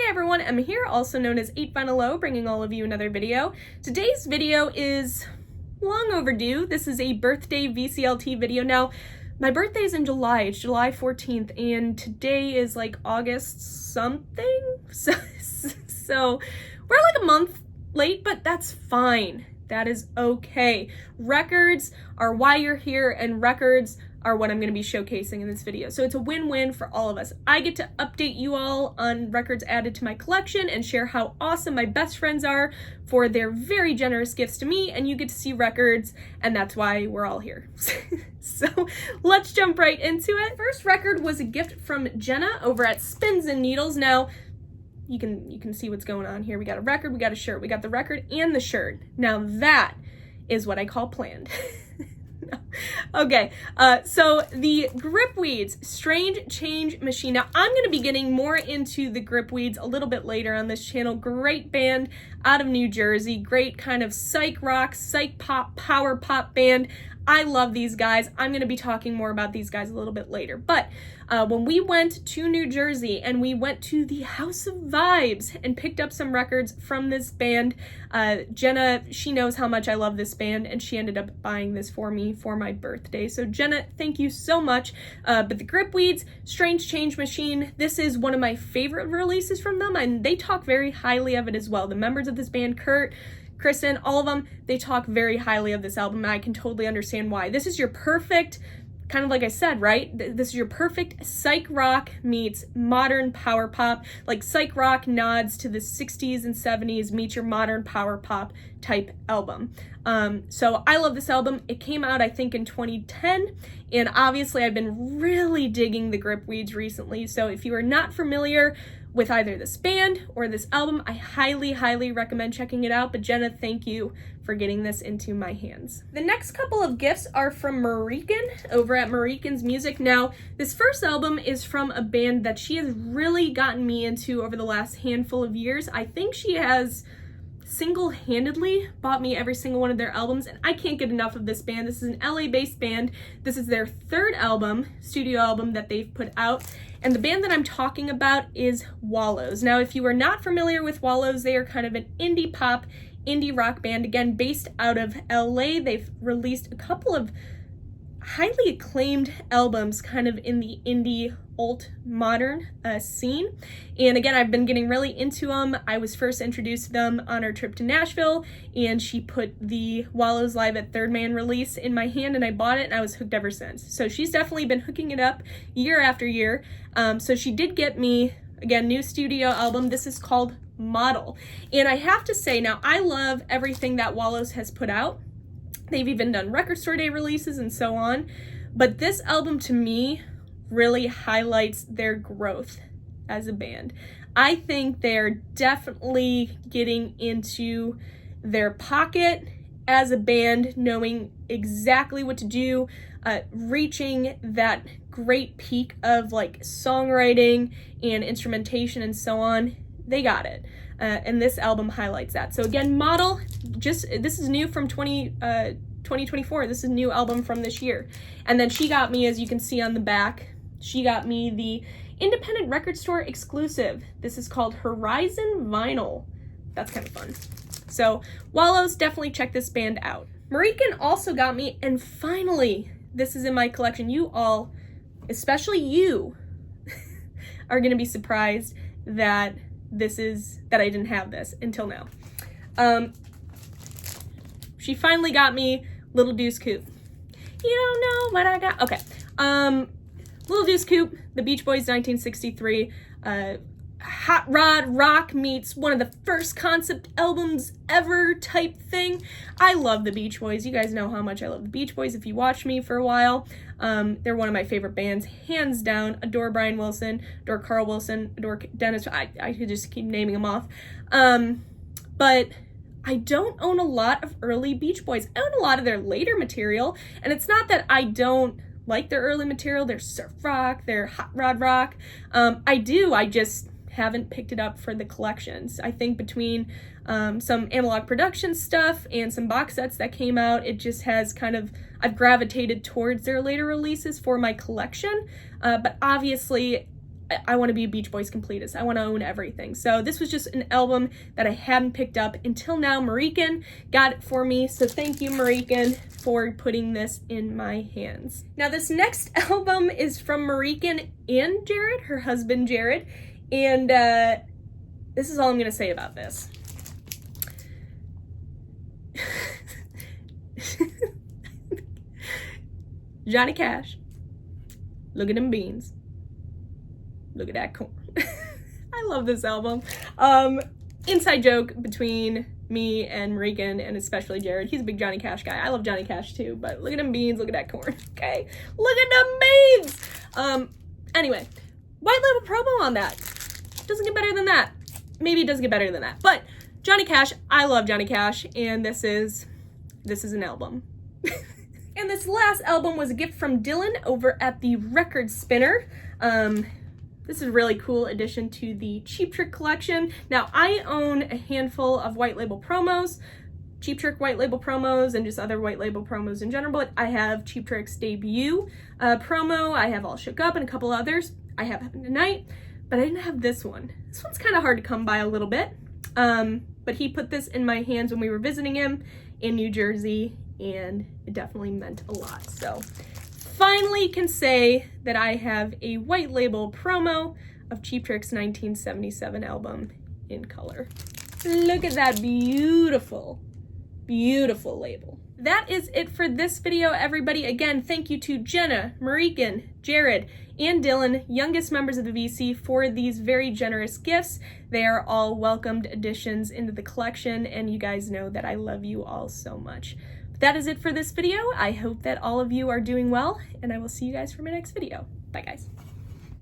Hey everyone, Emma here, also known as 8vinyllow, bringing all of you another video. Today's video is long overdue. This is a birthday VCLT video. Now, my birthday is in July. It's July 14th, and today is like August something. So we're like a month late, but that's fine. That is okay. Records are why you're here, and records are what I'm going to be showcasing in this video. So it's a win-win for all of us. I get to update you all on records added to my collection and share how awesome my best friends are for their very generous gifts to me, and you get to see records, and that's why we're all here. So let's jump right into it. First record was a gift from Jenna over at Spins and Needles. Now, you can see what's going on here. We got a record, we got a shirt. We got the record and the shirt. Now that is what I call planned. Okay, so the Gripweeds Strange Change Machine. Now, I'm going to be getting more into the Gripweeds a little bit later on this channel. Great band out of New Jersey. Great kind of psych rock, psych pop, power pop band. I love these guys. I'm going to be talking more about these guys a little bit later. But when we went to New Jersey and we went to the House of Vibes and picked up some records from this band, Jenna, she knows how much I love this band, and she ended up buying this for me for my birthday. So Jenna, thank you so much. But the Gripweeds Strange Change Machine, this is one of my favorite releases from them, and they talk very highly of it as well. The members of this band, Kurt, Kristen, all of them, they talk very highly of this album, and I can totally understand why. This is your perfect, kind of like I said, right? This is your perfect psych rock meets modern power pop. Like psych rock nods to the 60s and 70s meets your modern power pop type album. So I love this album. It came out, I think, in 2010, and obviously I've been really digging the Gripweeds recently. So if you are not familiar with either this band or this album, I highly recommend checking it out. But Jenna, thank you for getting this into my hands. The next couple of gifts are from Marichen over at Marichen's Music. Now, this first album is from a band that she has really gotten me into over the last handful of years. I think she has single-handedly bought me every single one of their albums, and I can't get enough of this band. This is an LA-based band. This is their third album, studio album, that they've put out, and the band that I'm talking about is Wallows. Now, if you are not familiar with Wallows, they are kind of an indie pop, indie rock band, again, based out of LA. They've released a couple of highly acclaimed albums kind of in the indie alt modern scene, and again, I've been getting really into them. I was first introduced to them on our trip to Nashville, and she put the Wallows Live at Third Man release in my hand, and I bought it, and I was hooked ever since. So she's definitely been hooking it up year after year. So she did get me, again, new studio album. This is called Model, and I have to say, now I love everything that Wallows has put out. They've even done record store day releases and so on, but this album to me really highlights their growth as a band. I think they're definitely getting into their pocket as a band, knowing exactly what to do, reaching that great peak of like songwriting and instrumentation and so on. They got it. And this album highlights that. So again, Model, this is new from 2024. This is a new album from this year. And then she got me, as you can see on the back, she got me the independent record store exclusive. This is called Horizon Vinyl. That's kind of fun. So Wallows, definitely check this band out. Marichen also got me, and finally, this is in my collection. You all, especially you, are gonna be surprised that I didn't have this until now. She finally got me Little Deuce Coupe. You don't know what I got. Okay. Little Deuce Coupe, the Beach Boys 1963. Hot rod rock meets one of the first concept albums ever type thing. I love the Beach Boys. You guys know how much I love the Beach Boys if you watched me for a while. They're one of my favorite bands, hands down. Adore Brian Wilson, adore Carl Wilson, adore Dennis. I could just keep naming them off. But I don't own a lot of early Beach Boys. I own a lot of their later material, and it's not that I don't like their early material, their surf rock, their hot rod rock. I do, I just haven't picked it up for the collections. I think between some analog production stuff and some box sets that came out, it just has kind of, I've gravitated towards their later releases for my collection. But obviously, I want to be a Beach Boys completist. I want to own everything. So this was just an album that I hadn't picked up until now. Marichen got it for me. So thank you, Marichen, for putting this in my hands. Now this next album is from Marichen and Jared, her husband Jared. And this is all I'm going to say about this. Johnny Cash, look at them beans. Look at that corn. I love this album. Inside joke between me and Marichen, and especially Jared. He's a big Johnny Cash guy. I love Johnny Cash too, but look at them beans, look at that corn, okay? Look at them beans! Anyway, white label promo on that. Doesn't get better than that. Maybe it does get better than that. But Johnny Cash, I love Johnny Cash, and this is an album. And this last album was a gift from Dylan over at the Record Spinner. This is a really cool addition to the Cheap Trick collection. Now, I own a handful of white label promos, Cheap Trick white label promos, and just other white label promos in general, but I have Cheap Trick's debut promo, I have All Shook Up, and a couple others. I have Heaven Tonight, but I didn't have this one. This one's kind of hard to come by a little bit, but he put this in my hands when we were visiting him in New Jersey, and it definitely meant a lot. So finally can say that I have a white label promo of Cheap Trick's 1977 album in color. Look at that beautiful, beautiful label. That is it for this video, everybody. Again, thank you to Jenna, Marichen, Jared, and Dylan, youngest members of the VC, for these very generous gifts. They are all welcomed additions into the collection, and you guys know that I love you all so much. That is it for this video. I hope that all of you are doing well, and I will see you guys for my next video. Bye, guys.